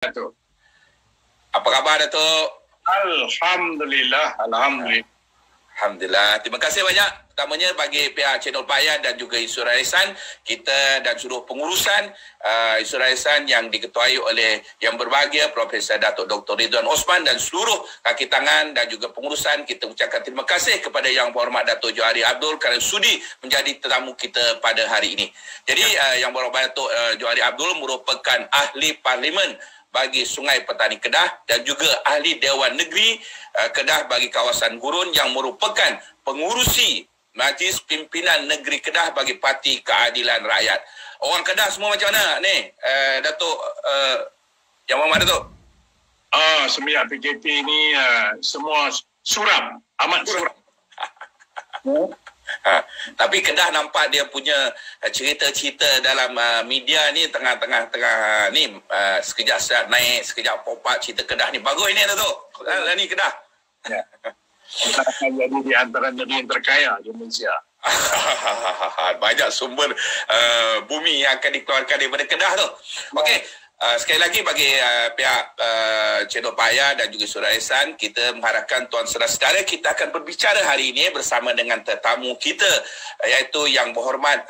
Datuk. Apa khabar, Datuk? Alhamdulillah. Alhamdulillah. Terima kasih banyak. Pertamanya bagi pihak Channel Paya dan juga Isu Raisan, kita dan seluruh pengurusan Isu Raisan yang diketuai oleh Yang Berbahagia Profesor Datuk Dr. Ridwan Osman dan seluruh kaki tangan dan juga pengurusan, kita ucapkan terima kasih kepada Yang Berhormat Datuk Johari Abdul kerana sudi menjadi tetamu kita pada hari ini. Jadi Yang Berhormat Datuk Johari Abdul merupakan ahli parlimen bagi Sungai Petani Kedah dan juga ahli Dewan Negeri Kedah bagi kawasan gurun yang merupakan pengurusi Majlis Pimpinan Negeri Kedah bagi Parti Keadilan Rakyat. Orang Kedah semua macam mana ni, Datuk Yang Berhormat Datuk? Semenjak PKP ni semua suram, amat suram. Tapi Kedah nampak dia punya cerita-cerita dalam media ni tengah-tengah ni sekejap naik, sekejap pop up cerita Kedah ni. Bagus ini, Datuk. Ni Kedah. Ya. Kita akan jadi di antara negeri yang terkaya di Malaysia. Banyak sumber bumi yang akan dikeluarkan daripada Kedah tu. Okey. Sekali lagi bagi pihak Channel Paya dan juga Isu Raisan, kita mengharapkan tuan saudara-saudara, kita akan berbicara hari ini bersama dengan tetamu kita, iaitu Yang Berhormat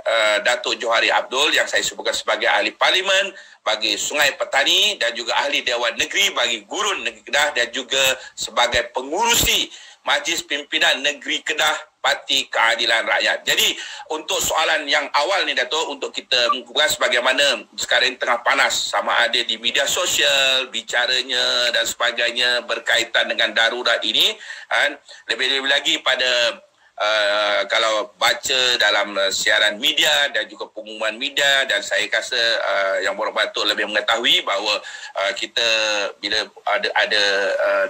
Datuk Johari Abdul yang saya sebutkan sebagai ahli parlimen bagi Sungai Petani dan juga ahli Dewan Negeri bagi Gurun Negeri Kedah dan juga sebagai pengurusi Majlis Pimpinan Negeri Kedah Parti Keadilan Rakyat. Jadi untuk soalan yang awal ni, Datuk, untuk kita mengupas sebagaimana sekarang tengah panas sama ada di media sosial, bicaranya dan sebagainya berkaitan dengan darurat ini, lebih-lebih lagi pada kalau baca dalam siaran media dan juga pengumuman media, dan saya rasa Yang Berhormat Datuk lebih mengetahui bahawa kita bila ada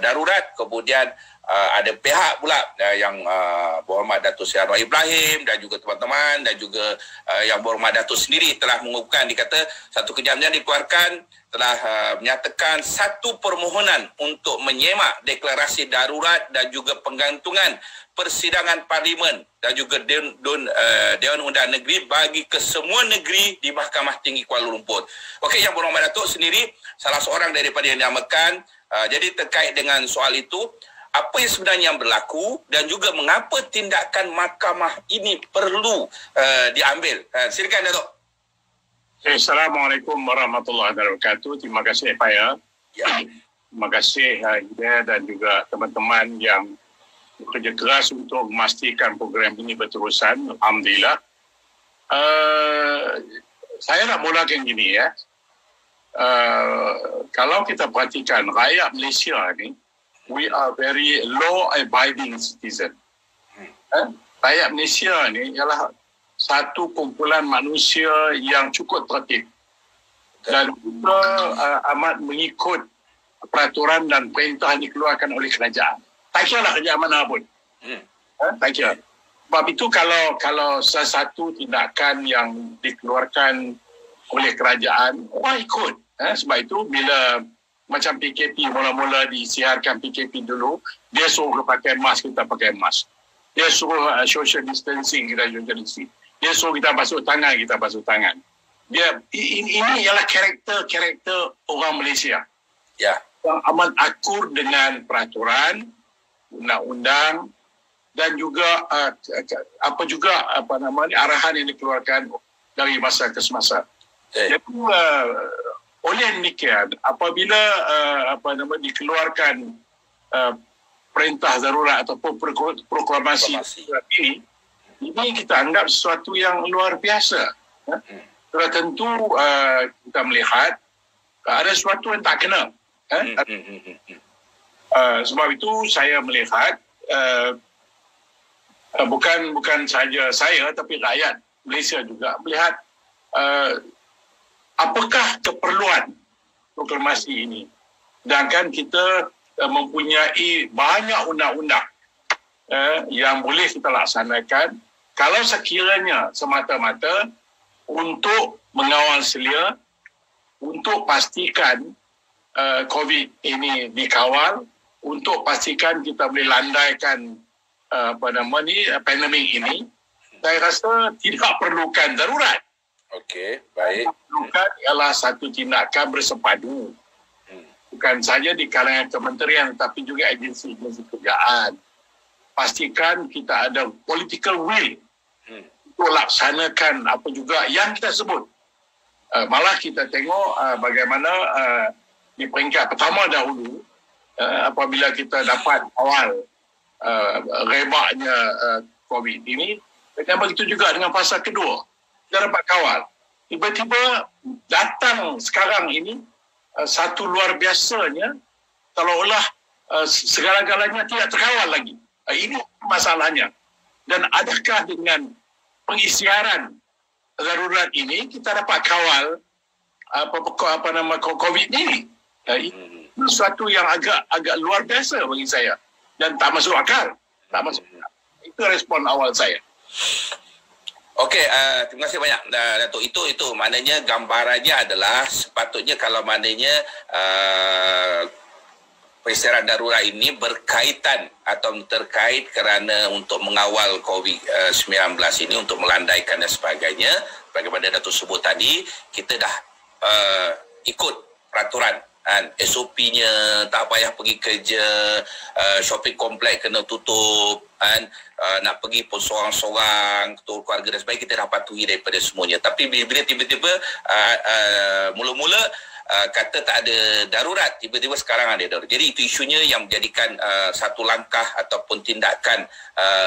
darurat, kemudian ada pihak pula yang Berhormat Datuk Seri Anwar Ibrahim dan juga teman-teman dan juga Yang Berhormat Datuk sendiri telah mengumumkan, dikata satu kejadian dikeluarkan telah menyatakan satu permohonan untuk menyemak deklarasi darurat dan juga penggantungan persidangan parlimen dan juga Dewan Undangan Negeri bagi kesemua negeri di Mahkamah Tinggi Kuala Lumpur. Okey, Yang Berhormat Datuk sendiri salah seorang daripada yang dinamakan. Jadi terkait dengan soal itu, apa yang sebenarnya yang berlaku dan juga mengapa tindakan mahkamah ini perlu diambil? Silakan, Datuk. Assalamualaikum warahmatullahi wabarakatuh. Terima kasih Paya. Ya. Terima kasih Ida dan juga teman-teman yang bekerja keras untuk memastikan program ini berterusan. Alhamdulillah. Saya nak mulakan gini ya. Kalau kita perhatikan rakyat Malaysia ni, we are very law-abiding citizen. Rakyat Malaysia ni ialah satu kumpulan manusia yang cukup tertib dan juga amat mengikut peraturan dan perintah yang dikeluarkan oleh kerajaan. Tak kira lah kerajaan mana pun. Tak kira. Sebab itu kalau sesuatu tindakan yang dikeluarkan oleh kerajaan, orang ikut. Sebab itu bila macam PKP, mula-mula disiarkan PKP dulu, dia suruh pakai mask, kita pakai mask. Dia suruh social distancing, kita social distancing. Dia suruh kita basuh tangan, kita basuh tangan. Ini ialah karakter orang Malaysia. Ya. Yang amat akur dengan peraturan, undang-undang dan juga arahan yang dikeluarkan dari masa ke semasa. Jadi oleh demikian, apabila dikeluarkan perintah darurat ataupun proklamasi ini kita anggap sesuatu yang luar biasa. Sudah tentu kita melihat ada sesuatu yang tak kena. Sebab itu saya melihat bukan sahaja saya tapi rakyat Malaysia juga melihat apakah keperluan proklamasi ini. Sedangkan kita mempunyai banyak undang-undang yang boleh kita laksanakan kalau sekiranya semata-mata untuk mengawal selia, untuk pastikan COVID ini dikawal, untuk pastikan kita boleh landaikan pandemik ini, saya rasa tidak perlukan darurat. Okey, baik. Yang perlukan ialah satu tindakan bersepadu bukan saja di kalangan kementerian tetapi juga agensi-agensi kerjaan. Pastikan kita ada political will untuk laksanakan apa juga yang kita sebut. Malah kita tengok bagaimana di peringkat pertama dahulu apabila kita dapat awal rebaknya COVID ini, dan begitu juga dengan fasa kedua, kita dapat kawal. Tiba-tiba datang sekarang ini satu luar biasanya, seolah-olah segala-galanya tidak terkawal lagi. Ini masalahnya. Dan adakah dengan pengisiaran darurat ini kita dapat kawal COVID ini? Itu sesuatu yang agak luar biasa bagi saya dan tak masuk akal. Itu respon awal saya. Okey, terima kasih banyak Datuk. Itu maknanya gambarannya adalah sepatutnya kalau maknanya persediaan darurat ini berkaitan atau terkait kerana untuk mengawal COVID-19 ini, untuk melandaikan dan sebagainya. Bagaimana Datuk sebut tadi, kita dah ikut peraturan. SOP-nya tak payah pergi kerja, shopping kompleks kena tutup, nak pergi pun seorang-seorang, ketua keluarga dan sebagainya, kita dah patuhi daripada semuanya. Tapi bila tiba-tiba mula-mula kata tak ada darurat, tiba-tiba sekarang ada darurat. Jadi itu isunya yang menjadikan satu langkah ataupun tindakan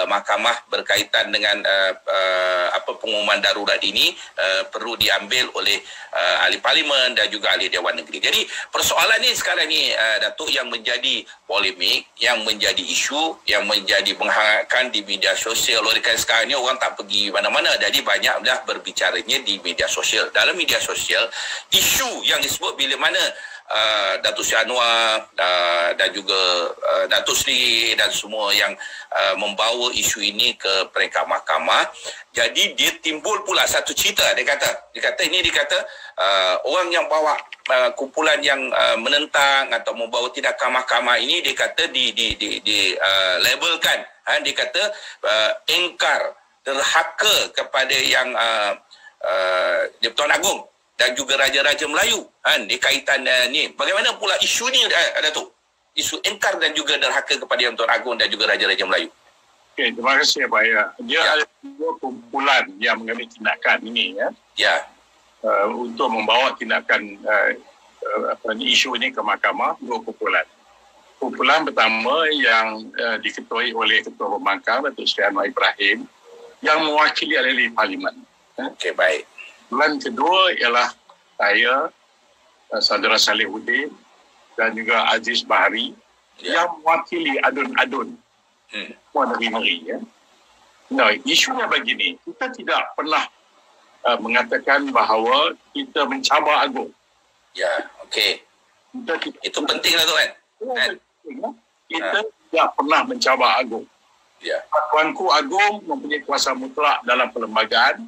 mahkamah berkaitan dengan pengumuman darurat ini perlu diambil oleh ahli parlimen dan juga ahli Dewan Negeri. Jadi persoalan ni sekarang ni Datuk, yang menjadi polemik, yang menjadi isu, yang menjadi menghangatkan di media sosial. Oleh kerana sekarang ni orang tak pergi mana-mana, jadi banyak dah berbicaranya di media sosial. Dalam media sosial, isu yang disebut bila mana Datuk Sri Anwar dan juga Datuk Sri dan semua yang membawa isu ini ke peringkat mahkamah, jadi dia timbul pula satu cerita. Dia kata orang yang bawa kumpulan yang menentang atau membawa tindakan mahkamah ini, dia kata di labelkan, dia kata engkar, derhaka kepada yang Di-Pertuan Agong dan juga Raja-Raja Melayu di kaitan ni. Bagaimana pula isu ni Datuk? Isu engkar dan juga derhaka kepada Yang Pertuan Agong dan juga Raja-Raja Melayu. Okey, terima kasih Pak Ya. Dia ada dua kumpulan yang mengambil tindakan ini untuk membawa tindakan isu ini ke mahkamah. Dua kumpulan. Kumpulan pertama yang diketuai oleh Ketua Pembangkang Datuk Seri Anwar Ibrahim yang mewakili ahli parlimen. Okey, baik. Kumpulan kedua ialah saya, Saudara Salihuddin dan juga Aziz Bahari yang mewakili adun-adun negeri-negeri. Nah, isunya begini, kita tidak pernah mengatakan bahawa kita mencabar Agong. Ya, okey. Itu penting lah tu kan? Kita tidak pernah mencabar Agong. Ya. Tuanku Agong mempunyai kuasa mutlak dalam perlembagaan,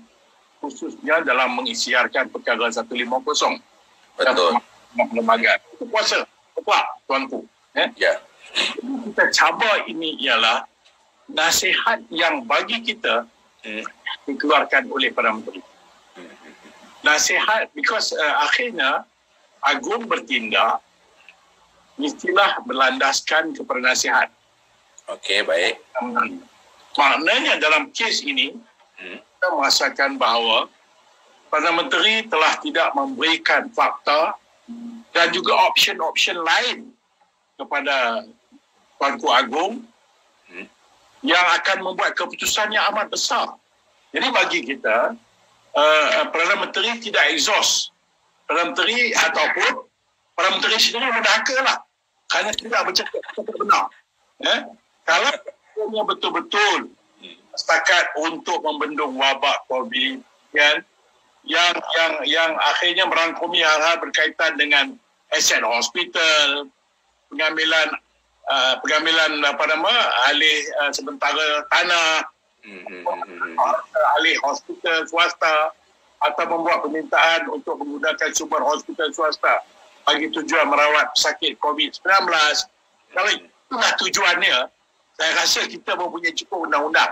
khususnya dalam mengisytiharkan perkara 150. Betul. Perlembagaan. Itu kuasa mutlak tuanku. Ya. Kita cabar ini ialah nasihat yang bagi kita dikeluarkan oleh Perdana Menteri. Nasihat, because akhirnya Agong bertindak mestilah berlandaskan kepada nasihat. Okey, baik. Maknanya dalam kes ini kita merasakan bahawa Perdana Menteri telah tidak memberikan fakta dan juga option-option lain kepada Tuanku Agong yang akan membuat keputusan yang amat besar. Jadi bagi kita, Perdana Menteri tidak exhaust. Perdana Menteri ataupun Perdana Menteri sendiri mendahakalah kerana tidak bercakap benar. Kalau dia betul-betul setakat untuk membendung wabak COVID, yang akhirnya merangkumi hal-hal berkaitan dengan aset hospital, pengambilan alih sementara tanah, alih hospital swasta, atau membuat permintaan untuk menggunakan sumber hospital swasta bagi tujuan merawat pesakit COVID-19. Kalau itulah tujuannya, saya rasa kita mempunyai cukup undang-undang.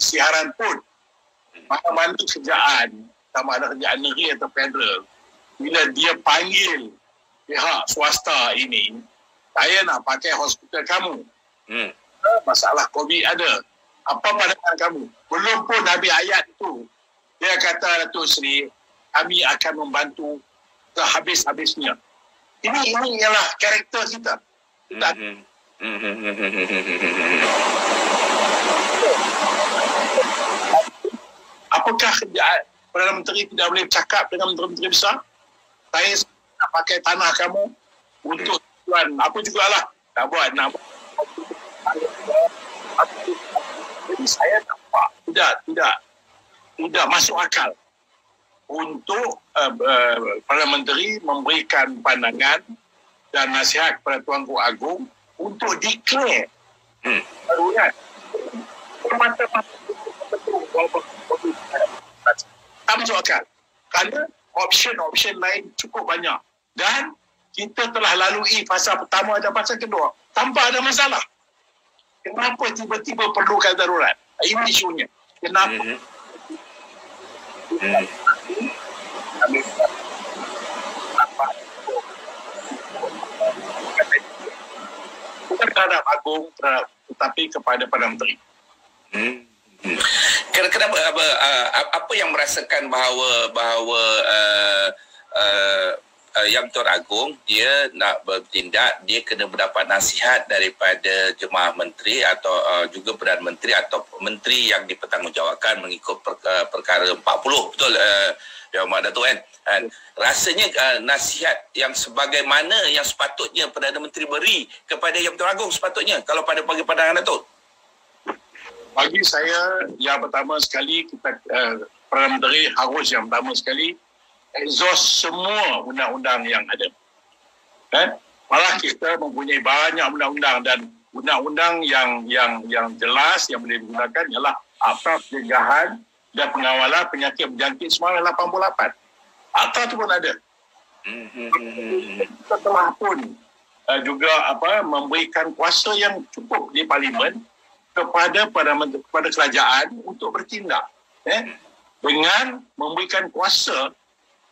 Siaran pun, mana-mana kerjaan, sama ada kerjaan negeri atau federal, bila dia panggil pihak swasta ini, saya nak pakai hospital kamu. Masalah COVID ada. Apa pandangan kamu? Belum pun habis ayat itu, dia kata, Datuk Seri, kami akan membantu sehabis-habisnya. Ini ialah karakter kita. Apakah Perdana Menteri tidak boleh bercakap dengan Menteri-Menteri besar? Saya nak pakai tanah kamu untuk tujuan apa jugalah. Tak buat. Jadi saya nampak tidak masuk akal untuk Perdana Menteri memberikan pandangan dan nasihat kepada Tuanku Agong untuk declare darurat. Tak masuk akal. Kerana option lain cukup banyak. Dan kita telah lalui fasa pertama dan fasa kedua tanpa ada masalah. Kenapa tiba-tiba perlukan darurat? Ini isunya. Kenapa? Bukan terhadap Agong, tetapi kepada Perdana Menteri. Kenapa apa yang merasakan bahawa Yang Tun Agong dia nak bertindak, dia kena mendapat nasihat daripada jemaah menteri atau juga Perdana Menteri atau menteri yang dipertanggungjawabkan mengikut perkara 40, betul Yang Amat Datuk kan? Rasanya nasihat yang sebagaimana yang sepatutnya Perdana Menteri beri kepada Yang Tun Agong sepatutnya kalau pada bagi pandangan Datuk. Bagi saya, yang pertama sekali kita Perdana Menteri harus yang pertama sekali exhaust semua undang-undang yang ada. Malah kita mempunyai banyak undang-undang dan undang-undang yang jelas yang boleh digunakan ialah Akta Pencegahan dan Pengawalan Penyakit Berjangkit 1988. Akta itu pun ada. Kita telah pun juga memberikan kuasa yang cukup di Parlimen kepada kerajaan untuk bertindak dengan memberikan kuasa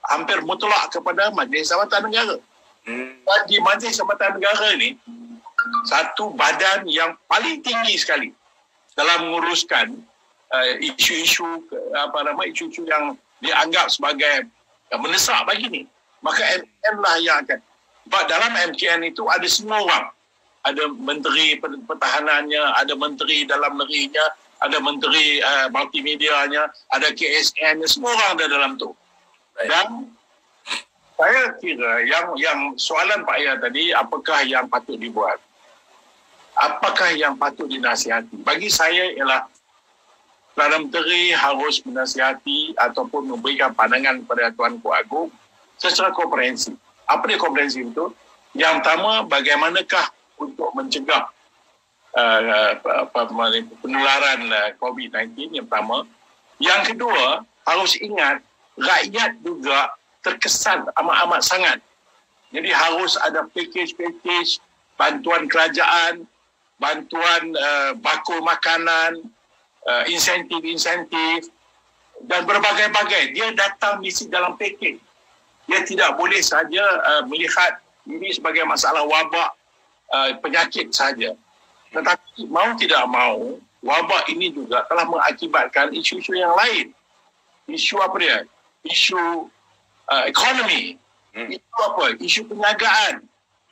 hampir mutlak kepada Majlis Jabatan Negara. Dan di Majlis Jabatan Negara ni satu badan yang paling tinggi sekali dalam menguruskan isu-isu yang dianggap sebagai mendesak bagi ni. Maka MKN lah yang akan. Sebab dalam MKN itu ada semua orang. Ada menteri pertahanannya, ada menteri dalam negerinya, ada menteri multimedianya, ada KSN, semua orang ada dalam tu. Dan saya kira yang soalan Pak Ayah tadi, apakah yang patut dibuat? Apakah yang patut dinasihati? Bagi saya ialah Perdana Menteri harus menasihati ataupun memberikan pandangan kepada Tuanku Agong secara komprehensif. Apa dia komprehensif itu? Yang pertama, bagaimanakah untuk mencegah penularan COVID-19 yang pertama. Yang kedua, harus ingat rakyat juga terkesan amat-amat sangat. Jadi harus ada package bantuan kerajaan, bantuan bakul makanan, insentif dan berbagai-bagai. Dia datang mesti dalam package. Dia tidak boleh saja melihat ini sebagai masalah wabak penyakit saja. Tetapi mau tidak mau, wabak ini juga telah mengakibatkan isu-isu yang lain. Isu apa dia? Isu ekonomi, isu apa? Isu perniagaan,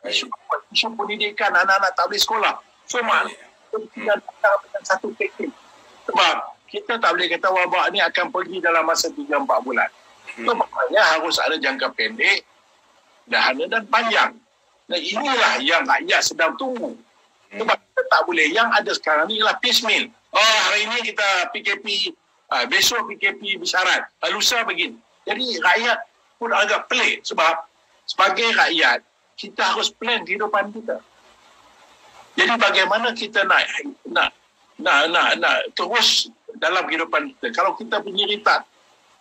isu pendidikan, anak-anak tak boleh sekolah. So maknanya kita datang dengan satu package. Sebab kita tak boleh kata wabak ni akan pergi dalam masa 3-4 bulan. So maknanya harus ada jangka pendek, dahana dan panjang. Dan inilah yang rakyat sedang tunggu. Sebab kita tak boleh. Yang ada sekarang ni ialah piecemeal. Hari ini kita PKP, besok PKP bersyarat, lusa begini. Jadi rakyat pun agak pelik sebab sebagai rakyat kita harus plan kehidupan kita. Jadi bagaimana kita nak terus dalam kehidupan kita. Kalau kita penyiritan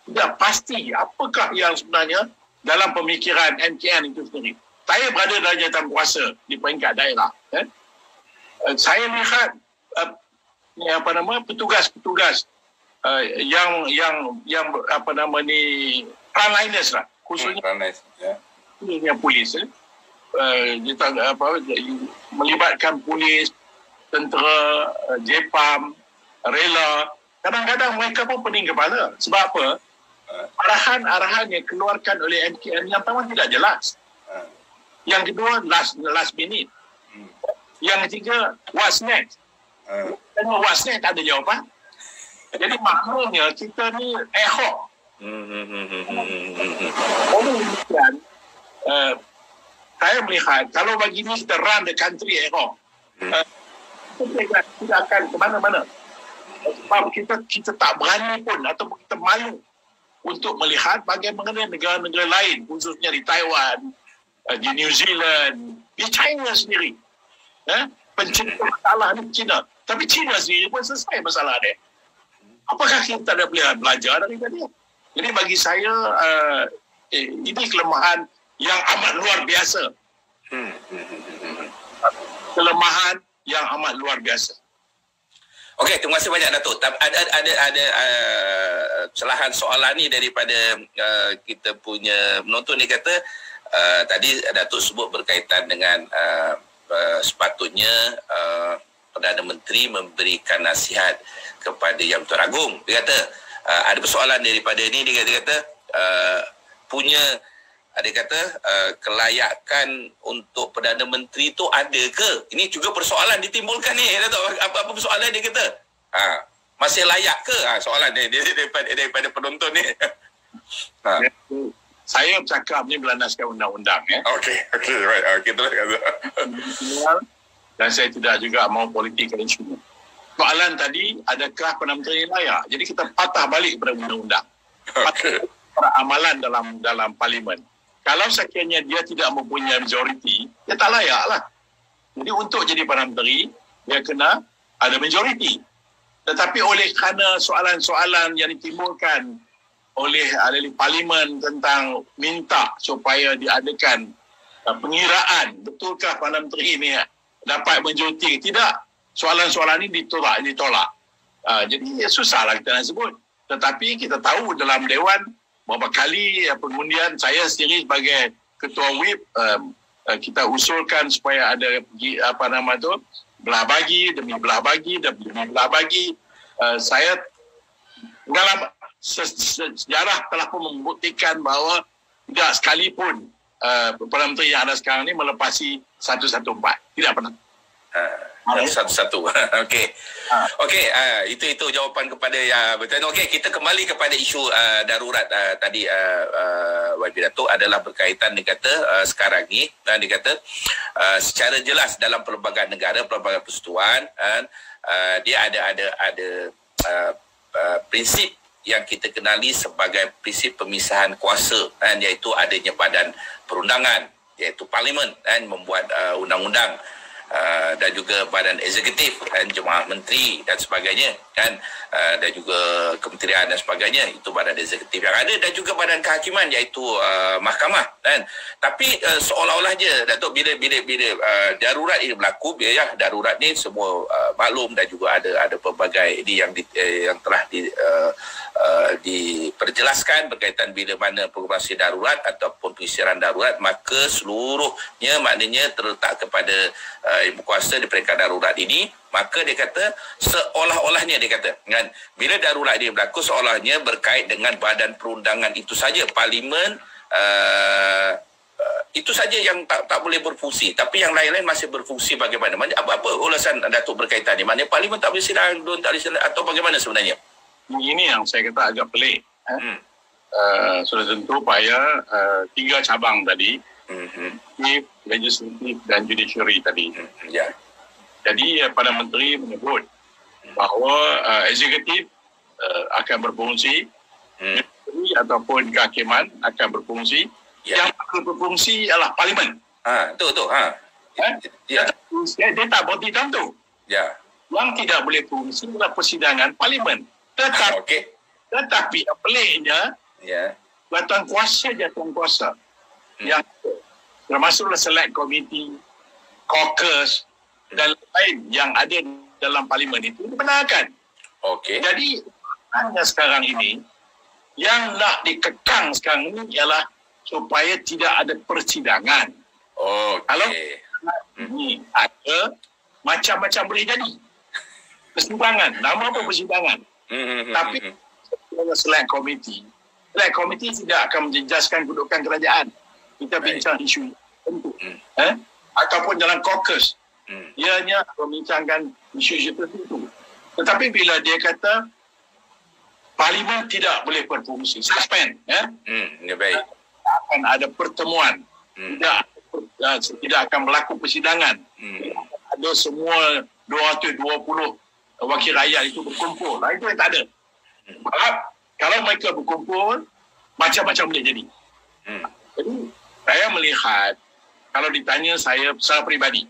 tidak pasti apakah yang sebenarnya dalam pemikiran MKN itu sendiri. Saya berada dalam jawatan kuasa di peringkat daerah. Saya lihat petugas-petugas yang frontliners lah, khususnya polis. melibatkan polis, tentera, JPAM, rela. Kadang-kadang mereka pun pening kepala. Sebab apa? Arahan-arahan yang keluarkan oleh MKM yang pertama tidak jelas. Yang kedua, last minute. Yang ketiga, what's next? Tengok what's next, tak ada jawapan. Jadi maknanya kita ni ad hoc. Saya melihat, kalau bagi ni kita run the country ad hoc, kita tidak akan ke mana-mana. Sebab kita tak berani pun ataupun kita malu untuk melihat bagaimana negara-negara lain, khususnya di Taiwan, di New Zealand, di China sendiri. Pencipta masalah ni China. Tapi China sendiri pun selesai masalah dia. Apakah kita tak boleh belajar daripada dia? Jadi bagi saya, ini kelemahan yang amat luar biasa. Kelemahan yang amat luar biasa. Okey, terima kasih banyak Datuk. Ada celahan soalan ni daripada kita punya penonton. Dia kata tadi Datuk sebut berkaitan dengan sepatutnya Perdana Menteri memberikan nasihat kepada Yang Bertuan Agong. Dia kata ada persoalan daripada ni. Dia kata dia kata kelayakan untuk Perdana Menteri tu ada ke? Ini juga persoalan ditimbulkan ni. Apa persoalan dia kata? Masih layak ke? Soalan ni daripada penonton ni. Saya cakap ni berlandaskan undang-undang. Okey, right. Kita dan saya tidak juga mau political issue. Soalan tadi, adakah Perdana Menteri layak? Jadi kita patah balik pada undang-undang. Okay. Pada amalan dalam parlimen. Kalau sekiranya dia tidak mempunyai majoriti, dia tak layak lah. Jadi untuk jadi Perdana Menteri, dia kena ada majoriti. Tetapi oleh kerana soalan-soalan yang ditimbulkan oleh ahli parlimen tentang minta supaya diadakan pengiraan, betulkah Perdana Menteri ini dapat majoriti? Tidak. Soalan-soalan ini ditolak. Jadi susahlah kita nak sebut. Tetapi kita tahu dalam Dewan beberapa kali pengundian, saya sendiri sebagai Ketua Whip, kita usulkan supaya ada belah bagi demi belah bagi demi belah bagi. Saya dalam sejarah telah pun membuktikan bahawa tidak sekalipun Perdana Menteri yang ada sekarang ini melepasi 114. Tidak pernah. Satu-satu. Okey. Itu jawapan kepada betul. Okey, kita kembali kepada isu darurat tadi YB Datuk adalah berkaitan, dia kata sekarang ni dia kata secara jelas dalam pelbagai negara, pelbagai persekutuan dia ada prinsip yang kita kenali sebagai prinsip pemisahan kuasa, iaitu adanya badan perundangan, iaitu parlimen membuat undang-undang, dan juga badan eksekutif dan jemaah menteri dan sebagainya dan juga kementerian dan sebagainya, itu badan eksekutif yang ada, dan juga badan kehakiman iaitu mahkamah tapi seolah-olah je Datuk, bila darurat ini berlaku, darurat ni semua maklum, dan juga ada pelbagai ini yang telah diperjelaskan berkaitan bila mana proklamasi darurat ataupun pengisytiharan darurat, maka seluruhnya maknanya terletak kepada ibu kuasa di peringkat darurat ini. Maka dia kata seolah-olahnya, dia kata bila darurat ini berlaku, seolahnya berkait dengan badan perundangan itu saja, parlimen itu saja yang tak boleh berfungsi, tapi yang lain-lain masih berfungsi. Bagaimana? Apa ulasan Datuk berkaitan ni? Maknanya parlimen tak boleh sidang, tak boleh sidang, atau bagaimana sebenarnya? Ini yang saya kata agak pelik. Sudah tentu payah 3 cabang tadi, legislatif dan judiciary tadi. Jadi Perdana Menteri menyebut bahawa eksekutif akan berfungsi, judiciary ataupun kehakiman akan berfungsi. Yang akan berfungsi ialah parlimen. Betul. Dia tak berhenti dalam tu. Yang tidak boleh fungsi adalah persidangan parlimen. Tetapi yang peliknya, jawatan kuasa yang termasuklah select committee, caucus dan lain yang ada dalam parlimen itu dibenarkan. Jadi hanya sekarang ini yang nak dikekang sekarang ini ialah supaya tidak ada persidangan. macam-macam boleh jadi. Persidangan, nama pun persidangan. Tapi select committee tidak akan menjejaskan kedudukan kerajaan. Kita bincang isu tentu. Ataupun dalam caucus, ianya membincangkan isu-isu tertentu. Tetapi bila dia kata Parlimen tidak boleh berfungsi, suspend, baik. akan ada pertemuan, tidak akan berlaku persidangan, ada semua 220 wakil rakyat itu berkumpul. Itu yang tak ada. Kalau mereka berkumpul, macam-macam boleh jadi. Jadi saya melihat, kalau ditanya saya secara peribadi,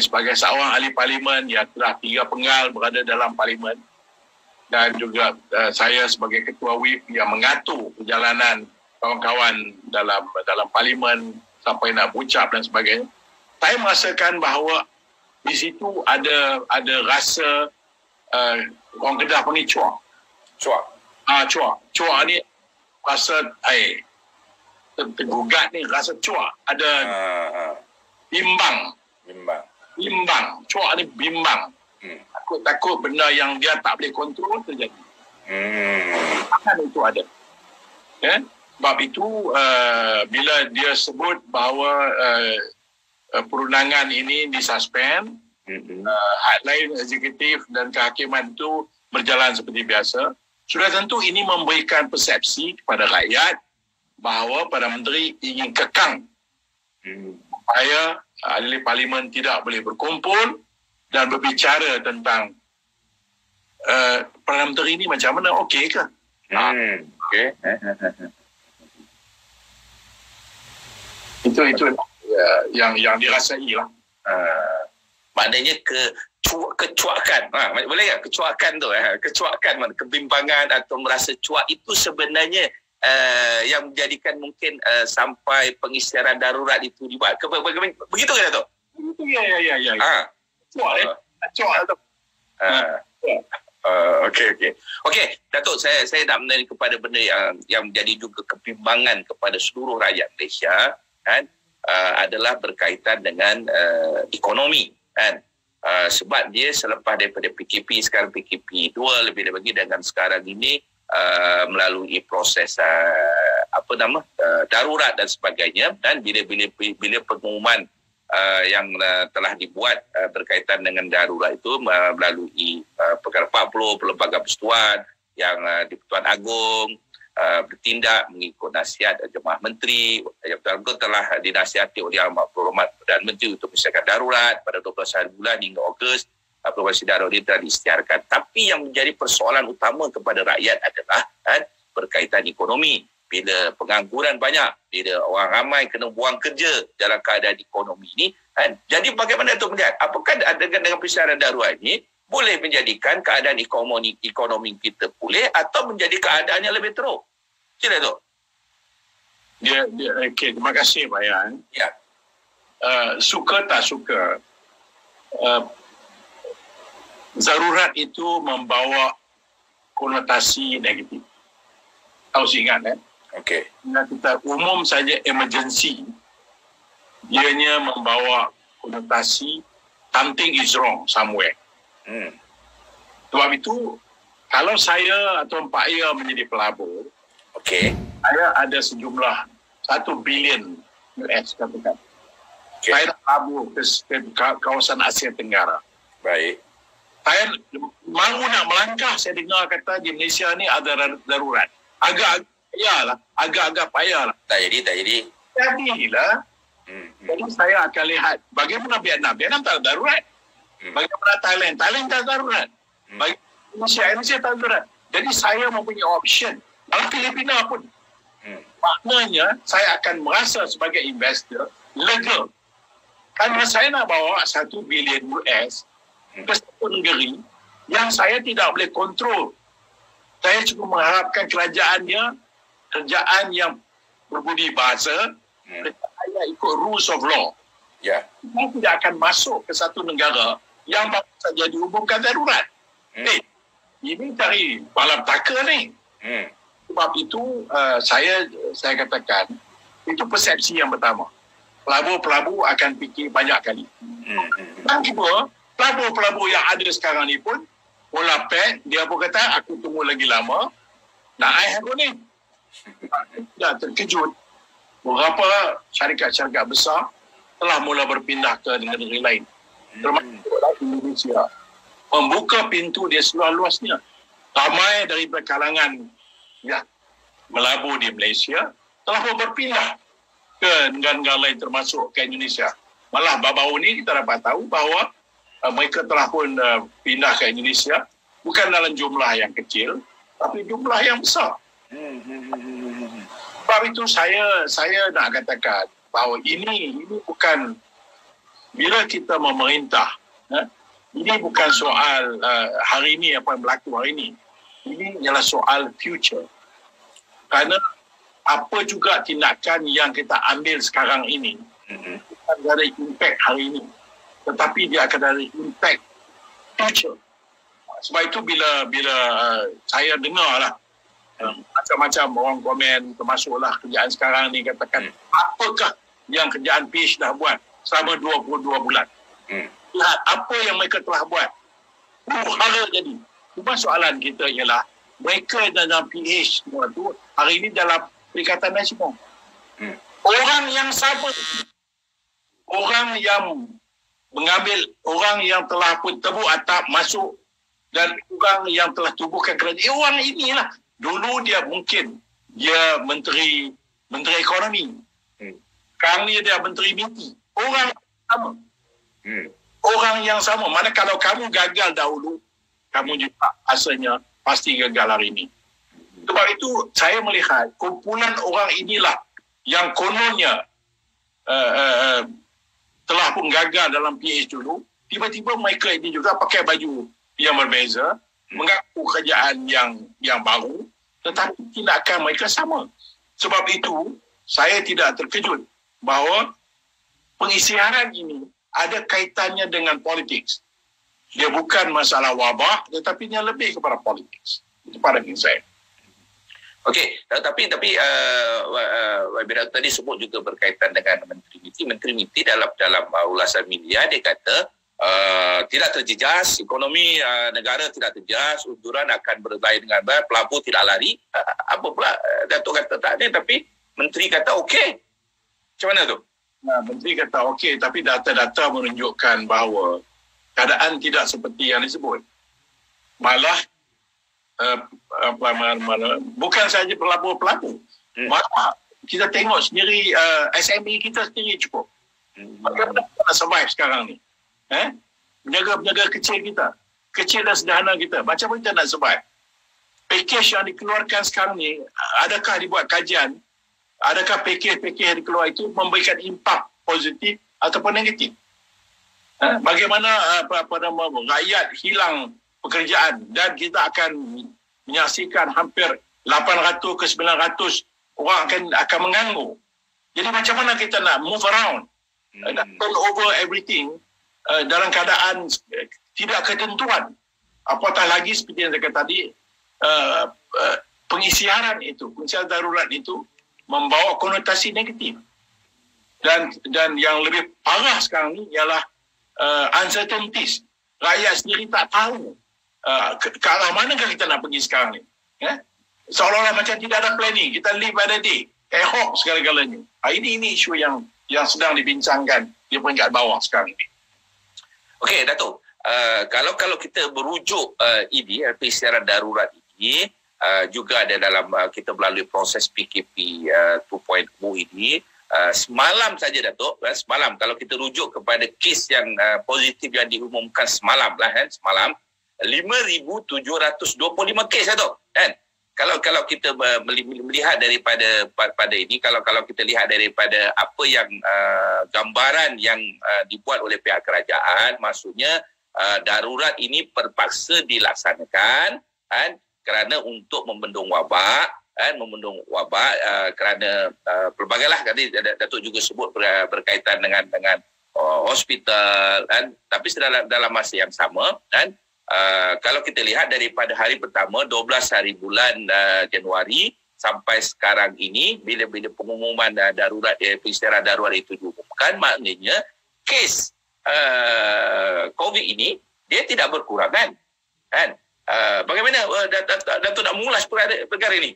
sebagai seorang ahli parlimen yang telah 3 penggal berada dalam parlimen, dan juga saya sebagai ketua WIP yang mengatur perjalanan kawan-kawan dalam parlimen sampai nak bucap dan sebagainya, saya merasakan bahawa di situ ada rasa orang Kedah panggil cuak. Cuak ni rasa tergugat ni, rasa cuak. Ada bimbang. Cuak ni bimbang. Takut benda yang dia tak boleh kontrol terjadi. Akan itu ada. Sebab itu bila dia sebut bahawa perundangan ini disuspend, hotline eksekutif dan kehakiman itu berjalan seperti biasa, sudah tentu ini memberikan persepsi kepada rakyat bahawa Perdana Menteri ingin kekang supaya ahli parlimen tidak boleh berkumpul dan berbicara tentang Perdana Menteri ini macam mana, okey ke? Okey. Itu yang dirasai lah. Maknanya kecuakan. Boleh tak? Kecuakan tu. Kecuakan, kebimbangan atau merasa cuak itu sebenarnya yang menjadikan mungkin sampai pengisytiharan darurat itu dibuat. Begitu ke Dato'? Begitu, ya. Cuak tu. Okey, Datuk, saya nak menanya kepada benda yang menjadi juga kebimbangan kepada seluruh rakyat Malaysia, kan, adalah berkaitan dengan ekonomi, kan. Sebab dia selepas daripada PKP, sekarang PKP 2 lebih lagi dengan sekarang ini melalui proses darurat dan sebagainya, dan bila pengumuman yang telah dibuat berkaitan dengan darurat itu melalui Perkara 40 Pelbagai Persekutuan yang di-Pertuan Agong bertindak mengikut nasihat Jemaah Menteri yang betul-betul telah dinasihati oleh Yang Berhormat Perdana Menteri untuk mengesahkan darurat pada 12 bulan hingga Ogos. Proklamasi darurat ini telah diisytiharkan. Tapi yang menjadi persoalan utama kepada rakyat adalah berkaitan ekonomi. Bila pengangguran banyak, bila orang ramai kena buang kerja dalam keadaan ekonomi ini, jadi bagaimana itu melihat? Apakah dengan persiaran darurat ini boleh menjadikan keadaan ekonomi kita pulih atau menjadi keadaan yang lebih teruk? Sila tu. Okay, terima kasih Pak Yan. Ya. Suka tak suka, darurat itu membawa konotasi negatif. Harus ingat, Okey. Kita umum saja emergency, ianya membawa konotasi something is wrong somewhere. Sebab itu, kalau saya atau Pak Ia menjadi pelabur, saya ada sejumlah 1 bilion US, katakan. Saya nak pelabur ke kawasan Asia Tenggara. Baik. Saya mahu nak melangkah, saya dengar kata di Malaysia ni ada darurat. Agak-agak payahlah. Tak jadi. Jadilah. Jadi saya akan lihat bagaimana Vietnam. Vietnam tak ada darurat. Bagaimana Thailand tak ada darurat. Bagaimana Indonesia tak ada darurat. Jadi saya mempunyai option. Kalau Filipina pun. Maknanya saya akan merasa sebagai investor lega. Kerana saya nak bawa 1 bilion US ke satu negeri yang saya tidak boleh kontrol. Saya cuma mengharapkan kerajaan yang berbudi bahasa, saya ikut rules of law. Saya tidak akan masuk ke satu negara yang baru saja diumumkan darurat. Ini cari malapetaka ni. Sebab itu saya katakan itu persepsi yang pertama. pelabur-pelabur akan fikir banyak kali. Dan kedua, pelabur-pelabur yang ada sekarang ni pun mula pek, dia pun kata aku tunggu lagi lama nak air aku ni. Dah terkejut beberapa syarikat-syarikat besar telah mula berpindah ke negara-negara lain, termasuk Indonesia, membuka pintu dia seluas-luasnya. Ramai daripada kalangan yang melabur di Malaysia telah pun berpindah ke negara-negara lain termasuk ke Indonesia. Malah baru-baru ni kita dapat tahu bahawa mereka telah pun pindah ke Indonesia bukan dalam jumlah yang kecil tapi jumlah yang besar. Sebab itu saya nak katakan bahawa ini bukan, bila kita memerintah, ini bukan soal hari ini apa yang berlaku hari ini. Ini ialah soal future. Kerana apa juga tindakan yang kita ambil sekarang ini bukan ada impact hari ini, tetapi dia akan ada impact future. Sebab itu bila saya dengar lah macam-macam orang komen, termasuklah kerjaan sekarang ni katakan apakah yang kerjaan PH dah buat selama 22 bulan. Lihat apa yang mereka telah buat. Hara jadi. Cuma soalan kita ialah mereka dalam PH semua tu hari ini dalam Perikatan Nasional. Orang yang sama, orang yang mengambil, orang yang telah pun tebuk atap masuk dan orang yang telah tubuhkan kerajaan, orang inilah. Dulu dia mungkin dia menteri ekonomi. Sekarang ni dia menteri MITI. Orang sama. Orang yang sama. Mana kalau kamu gagal dahulu, kamu juga asalnya pasti gagal hari ini. Sebab itu saya melihat kumpulan orang inilah yang kononnya telah pun gagal dalam PH dulu. Tiba-tiba mereka ini juga pakai baju yang berbeza, mengaku kerjaan yang baru, tetapi tindakan mereka sama. Sebab itu saya tidak terkejut bahawa pengisiaran ini ada kaitannya dengan politik. Dia bukan masalah wabak, tetapi dia lebih kepada politik. Itu pandangan saya. Okey, tapi Wabirak tadi sebut juga berkaitan dengan Menteri MITI. Menteri MITI dalam ulasan media dia kata tidak terjejas, ekonomi negara tidak terjejas, unjuran akan berlari dengan baik, pelabur tidak lari. Apa pula Datuk kata tak ada, tapi Menteri kata okey. Macam mana tu? Menteri kata okey, tapi data-data menunjukkan bahawa keadaan tidak seperti yang disebut. Malah bukan sahaja pelabur-pelabur. Malah kita tengok sendiri SME kita sendiri cukup. Bagaimana kita nak survive sekarang ni? Berniaga-berniaga kecil kita, kecil dan sederhana kita, macam mana kita nak survive? Package yang dikeluarkan sekarang ni, adakah dibuat kajian? Adakah package yang dikeluar itu memberikan impak positif ataupun negatif? Bagaimana rakyat hilang pekerjaan dan kita akan menyaksikan hampir 800 ke 900 orang akan menganggur. Jadi macam mana kita nak move around, nak turn over everything dalam keadaan tidak ketentuan. Apatah lagi seperti yang saya kata tadi, pengisiaran darurat itu membawa konotasi negatif. Dan yang lebih parah sekarang ni ialah uncertainties. Rakyat sendiri tak tahu ke arah manakah kita nak pergi sekarang ni. Seolah-olah macam tidak ada planning. Kita live by the day. Ad hoc segala-galanya. Ini isu yang sedang dibincangkan di peringkat bawah sekarang ni. Okey, Datuk. Kalau kita berujuk ini, pengisiaran darurat ini, juga ada dalam kita melalui proses PKP 2.0 ini, semalam saja Datuk, semalam kalau kita rujuk kepada kes yang positif yang diumumkan semalam lah semalam 5,725 kes Datuk kan. Kalau kita melihat daripada ini, kalau kita lihat daripada apa yang gambaran yang dibuat oleh pihak kerajaan, maksudnya darurat ini terpaksa dilaksanakan kan, kerana untuk membendung wabak kerana pelbagailah tadi Datuk juga sebut berkaitan dengan hospital kan, tapi dalam masa yang sama kan, kalau kita lihat daripada hari pertama 12 hari bulan Januari sampai sekarang ini bila pengumuman darurat peristiwa darurat itu diumumkan, maknanya kes COVID ini dia tidak berkurang kan? Bagaimana Datuk nak mengulas perkara ini?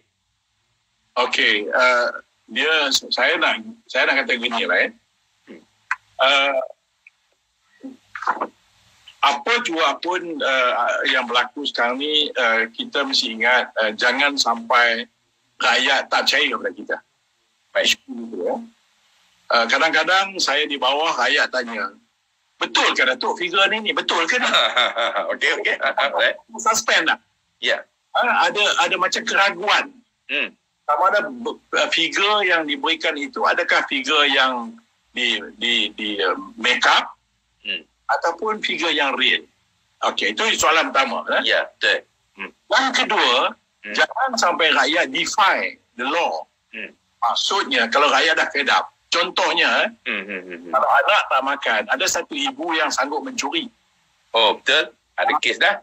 Okey, saya nak kata gini lah. Apa jua pun yang berlaku sekarang ni, kita mesti ingat jangan sampai rakyat tak percaya kepada kita. Baik. Kadang-kadang saya di bawah, rakyat tanya, betul ke Datuk figure ni betul ke ni? Okey. Suspend tak? Ya. Ada macam keraguan. Sama ada figure yang diberikan itu, adakah figure yang di make up ataupun figure yang real. Okey, itu soalan pertama. Ya, betul. Yang kedua, jangan sampai rakyat defy the law. Maksudnya, kalau rakyat dah fed up, contohnya, kalau anak tak makan, ada satu ibu yang sanggup mencuri. Oh, betul. Ada kes dah.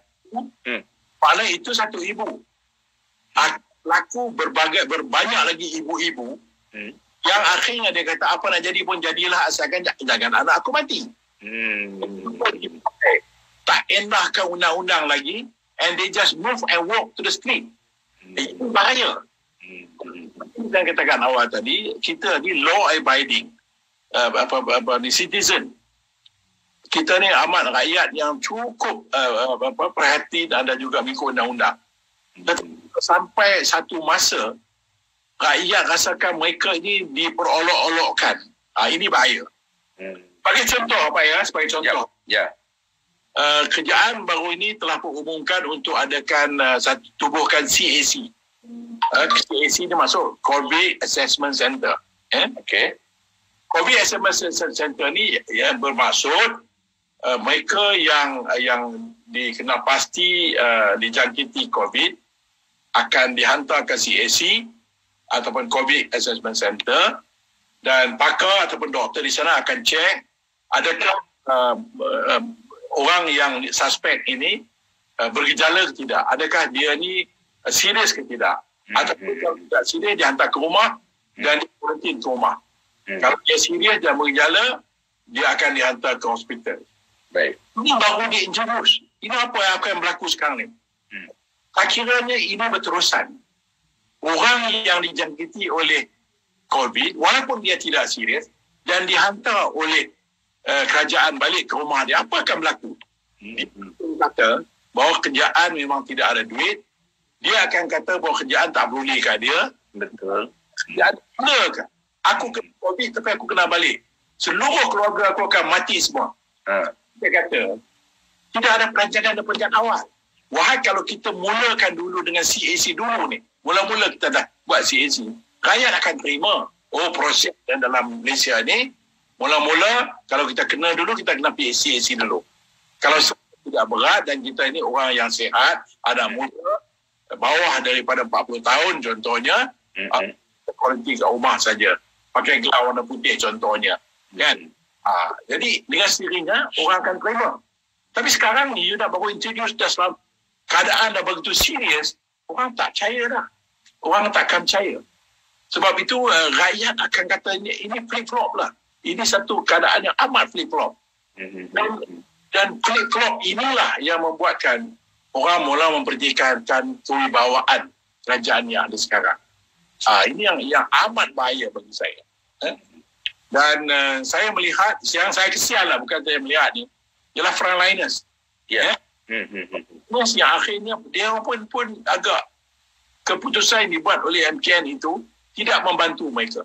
Pada itu satu ibu. Laku berbanyak lagi ibu-ibu yang akhirnya dia kata, apa nak jadi pun jadilah, asalkan jangan anak aku mati. Tak endahkan undang-undang lagi, and they just move and walk to the street. Itu bahaya. Dan katakan awal tadi, kita ni law abiding citizen. Kita ni amat rakyat yang cukup perhati dan juga mengikut undang-undang. Sampai satu masa rakyat rasakan mereka ini diperolok-olokkan. Ini bahaya. Bagi contoh apa ya? Sebagai contoh. Ya. Kerajaan baru ini telah mengumumkan untuk adakan tubuhkan CAC. CAC ni masuk COVID Assessment Center. Okey. COVID Assessment Center ni bermaksud mereka yang dikenal pasti dijangkiti COVID akan dihantar ke CAC ataupun COVID Assessment Center, dan pakar ataupun doktor di sana akan cek adakah orang yang suspek ini bergejala ke tidak, adakah dia ni serius ke tidak, ataupun kalau tidak serius dihantar ke rumah dan dikuarantin ke rumah. Kalau dia serius dan bergejala, dia akan dihantar ke hospital. Baik. Ini baru diintroduce. Ini apa yang berlaku sekarang ni. Akhirnya ini berterusan. Orang yang dijangkiti oleh COVID, walaupun dia tidak serius, dan dihantar oleh kerajaan balik ke rumah dia, apa akan berlaku? Dia kata bahawa kerajaan memang tidak ada duit, dia akan kata bahawa kerajaan tak boleh kat dia. Betul. Kerajaan kena ke? Aku kena COVID tapi aku kena balik. Seluruh keluarga aku akan mati semua. Dia kata, tidak ada perancangan daripada awal. Wahai kalau kita mulakan dulu dengan CAC dulu ni, mula-mula kita dah buat CAC, rakyat akan terima. Oh, proses dalam Malaysia ni, mula-mula kalau kita kena dulu, kita kena CAC dulu. Kalau tidak berat dan kita ini orang yang sihat, ada muda, bawah daripada 40 tahun contohnya, kuarantin kat rumah saja. Pakai gelar warna putih contohnya. Kan? Jadi dengan sendirinya orang akan terima. Tapi sekarang ni you dah baru introduce dah selama keadaan dah begitu serius, orang tak percaya dah. Orang tak akan percaya. Sebab itu rakyat akan kata ini flip-flop lah. Ini satu keadaan yang amat flip-flop. Dan flip-flop inilah yang membuatkan orang mula mempertikaikan kewibawaan kerajaan yang ada sekarang. Ini yang amat bahaya bagi saya. Dan saya melihat, yang saya kesian lah, bukan saya melihat ni, ialah frontliners. Yang akhirnya dia pun agak keputusan yang dibuat oleh MKN itu tidak membantu mereka.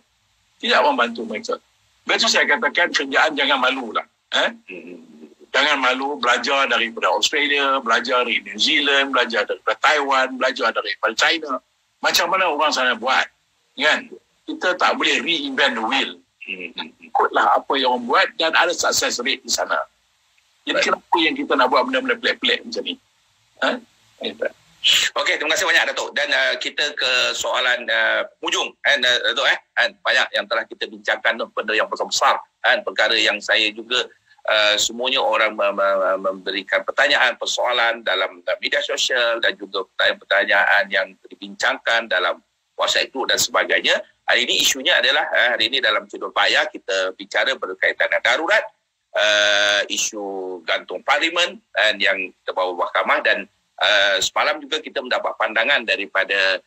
Betul saya katakan kerajaan jangan malu lah. Jangan malu belajar daripada Australia, belajar dari New Zealand, belajar daripada Taiwan, belajar daripada China. Macam mana orang sana buat. Kan? Kita tak boleh reinvent the wheel. Ikutlah apa yang orang buat dan ada success rate di sana. Jadi kenapa yang kita nak buat benda-benda pelik-pelik macam ni? Okey, terima kasih banyak Datuk. Dan kita ke soalan hujung Datuk banyak yang telah kita bincangkan tu, benda yang besar-besar perkara yang saya juga semuanya orang memberikan pertanyaan, persoalan dalam media sosial dan juga pertanyaan-pertanyaan yang dibincangkan dalam WhatsApp group dan sebagainya. Hari ini isunya adalah hari ini dalam Cendol Paya kita bicara berkaitan dengan darurat, isu gantung parlimen yang terbawa mahkamah, dan semalam juga kita mendapat pandangan daripada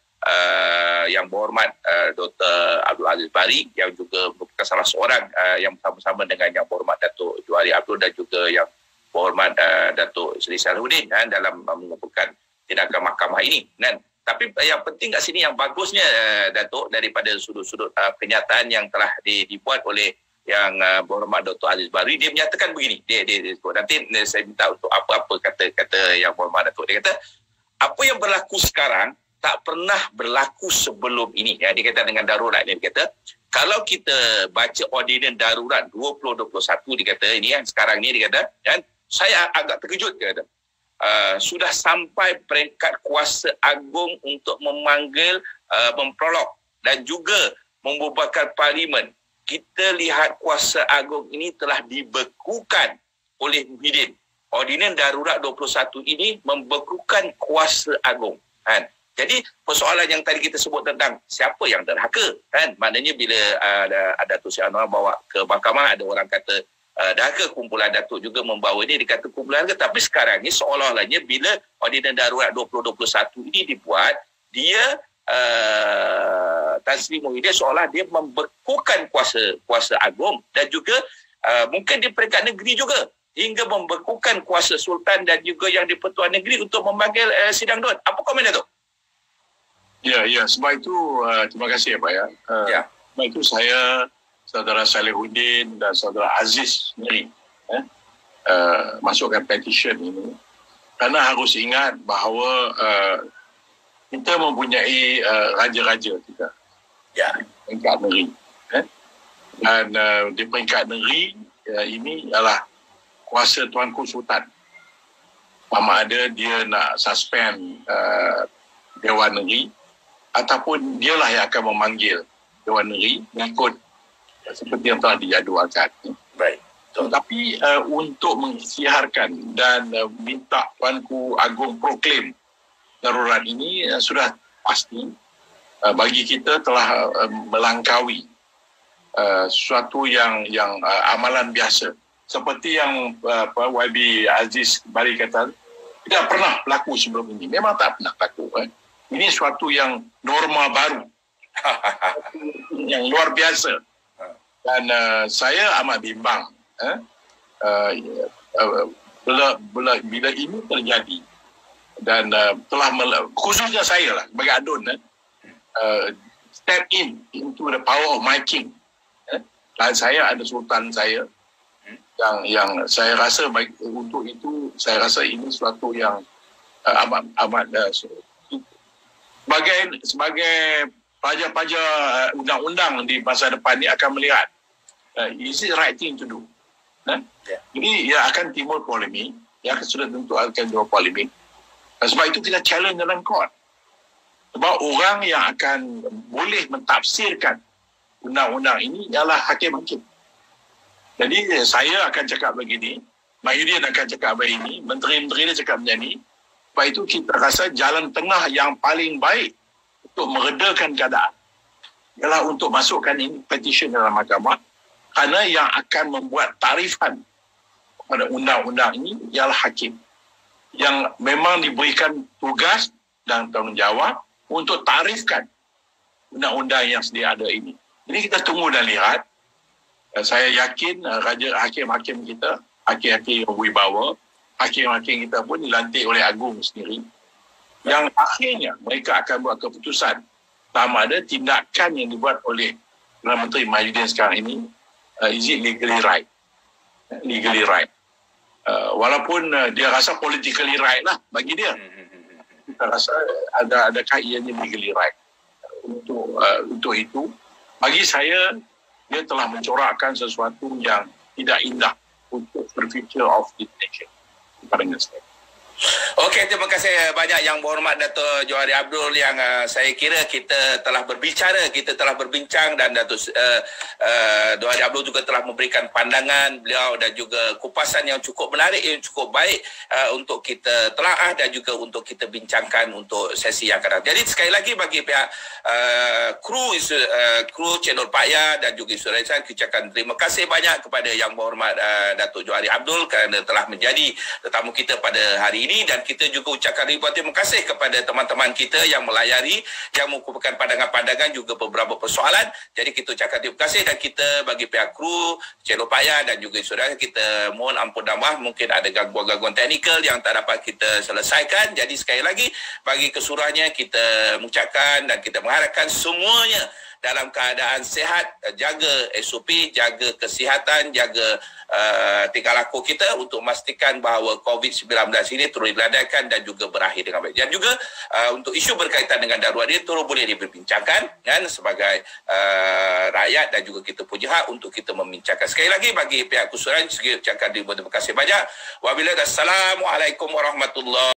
yang berhormat Dr. Abdul Aziz Bari, yang juga merupakan salah seorang yang bersama-sama dengan yang berhormat Datuk Johari Abdul dan juga yang berhormat Datuk Seri Salahuddin dalam mengumpulkan tindakan mahkamah ini. Dan tapi yang penting kat sini, yang bagusnya Datuk, daripada sudut-sudut kenyataan yang telah dibuat oleh yang berhormat Dr. Aziz Bari, dia menyatakan begini. Dia nanti saya minta untuk apa-apa kata yang berhormat Datuk. Dia kata apa yang berlaku sekarang tak pernah berlaku sebelum ini. Dia kata dengan darurat ni, dia kata kalau kita baca ordinans darurat 2021, dia kata ini yang sekarang ni, dia kata, dan saya agak terkejut, dia kata. Sudah sampai peringkat kuasa agung untuk memanggil, memprolog dan juga membubarkan parlimen. Kita lihat kuasa agung ini telah dibekukan oleh Muhyiddin. Ordinans darurat 21 ini membekukan kuasa agung. Kan? Jadi persoalan yang tadi kita sebut tentang siapa yang derhaka, kan? Maknanya bila ada Datuk Seri Anwar bawa ke mahkamah, ada orang kata derhaka, kumpulan Datuk juga membawa ini dikata kumpulan derhaka. Tapi sekarang ni seolah-olahnya bila ordinans darurat 2021 ini dibuat, dia Tan Sri Muhyiddin seolah dia membekukan kuasa agung dan juga mungkin di peringkat negeri juga, hingga membekukan kuasa sultan dan juga yang di Pertuan Negeri untuk memanggil sidang DUN. Apa komen Datuk? Ya, sebab itu terima kasih Pak ya. Sebab itu saya, Saudara Salahuddin dan Saudara Aziz sendiri masukkan petition ini kerana harus ingat bahawa kita mempunyai raja-raja kita peringkat negeri. Dan di peringkat negeri ini adalah kuasa Tuanku Sultan. Sama ada dia nak suspend Dewan Negeri ataupun dialah yang akan memanggil Dewan Negeri mengikut seperti yang telah dijadualkan. Baik. Tetapi untuk mengisytiharkan dan minta Tuanku Agung proklaim darurat ini sudah pasti bagi kita telah melangkaui sesuatu yang amalan biasa. Seperti yang YB Aziz Bari kata, tidak pernah berlaku sebelum ini. Memang tak pernah berlaku. Ini suatu yang norma baru. Yang luar biasa. Dan saya amat bimbang. Bila ini terjadi, dan telah khususnya saya lah sebagai adun step into the power of my king. Dan saya ada sultan saya yang saya rasa baik untuk itu. Saya rasa ini suatu yang amat sebagai pelajar-pelajar undang-undang di masa depan ni akan melihat is it the right thing to do. Jadi ia akan timbul polemik, sudah tentu akan timbul polemik. Sebab itu kita challenge dalam court. Sebab orang yang akan boleh mentafsirkan undang-undang ini ialah hakim-hakim. Jadi saya akan cakap begini, Muhyiddin akan cakap begini, menteri-menteri dia cakap macam ni. Sebab itu kita rasa jalan tengah yang paling baik untuk meredakan keadaan ialah untuk masukkan ini petition dalam mahkamah, kerana yang akan membuat tarifan pada undang-undang ini ialah hakim yang memang diberikan tugas dan tanggungjawab untuk tarifkan undang-undang yang sedia ada ini. Jadi kita tunggu dan lihat. Saya yakin hakim-hakim kita, hakim-hakim yang wibawa, hakim-hakim kita pun dilantik oleh Agung sendiri, yang akhirnya mereka akan buat keputusan sama ada tindakan yang dibuat oleh Perdana Menteri Muhyiddin sekarang ini is it legally right. Walaupun dia rasa politically right lah bagi dia, kita rasa adakah ianya legally right. Untuk itu bagi saya dia telah mencorakkan sesuatu yang tidak indah untuk the future of this nation. Okey, terima kasih banyak Yang Berhormat Dato' Johari Abdul yang saya kira kita telah berbincang dan Dato' Johari Abdul juga telah memberikan pandangan beliau dan juga kupasan yang cukup menarik, yang cukup baik untuk kita telaah dan juga untuk kita bincangkan untuk sesi yang akan datang. Jadi sekali lagi bagi pihak kru Channel Pak Ya dan juga Surai San, kita ucapkan terima kasih banyak kepada Yang Berhormat Dato' Johari Abdul kerana telah menjadi tetamu kita pada hari ini, dan kita juga ucapkan ribuan terima kasih kepada teman-teman kita yang melayari, yang mengumpulkan pandangan-pandangan juga beberapa persoalan. Jadi kita ucapkan terima kasih, dan kita bagi pihak kru Channel Pak Ya dan juga saudara, kita mohon ampun dan maaf mungkin ada gangguan-gangguan teknikal yang tak dapat kita selesaikan. Jadi sekali lagi bagi keseluruhannya kita mengucapkan dan kita mengharapkan semuanya dalam keadaan sihat, jaga SOP, jaga kesihatan, jaga tingkah laku kita untuk memastikan bahawa COVID-19 ini terus diladaikan dan juga berakhir dengan baik. Dan juga untuk isu berkaitan dengan darurat ini terus boleh diperbincangkan kan, sebagai rakyat, dan juga kita punya hak untuk kita membincangkan. Sekali lagi bagi pihak keseluruhan, saya ucapkan terima kasih banyak. Wabillahi, assalamualaikum warahmatullahi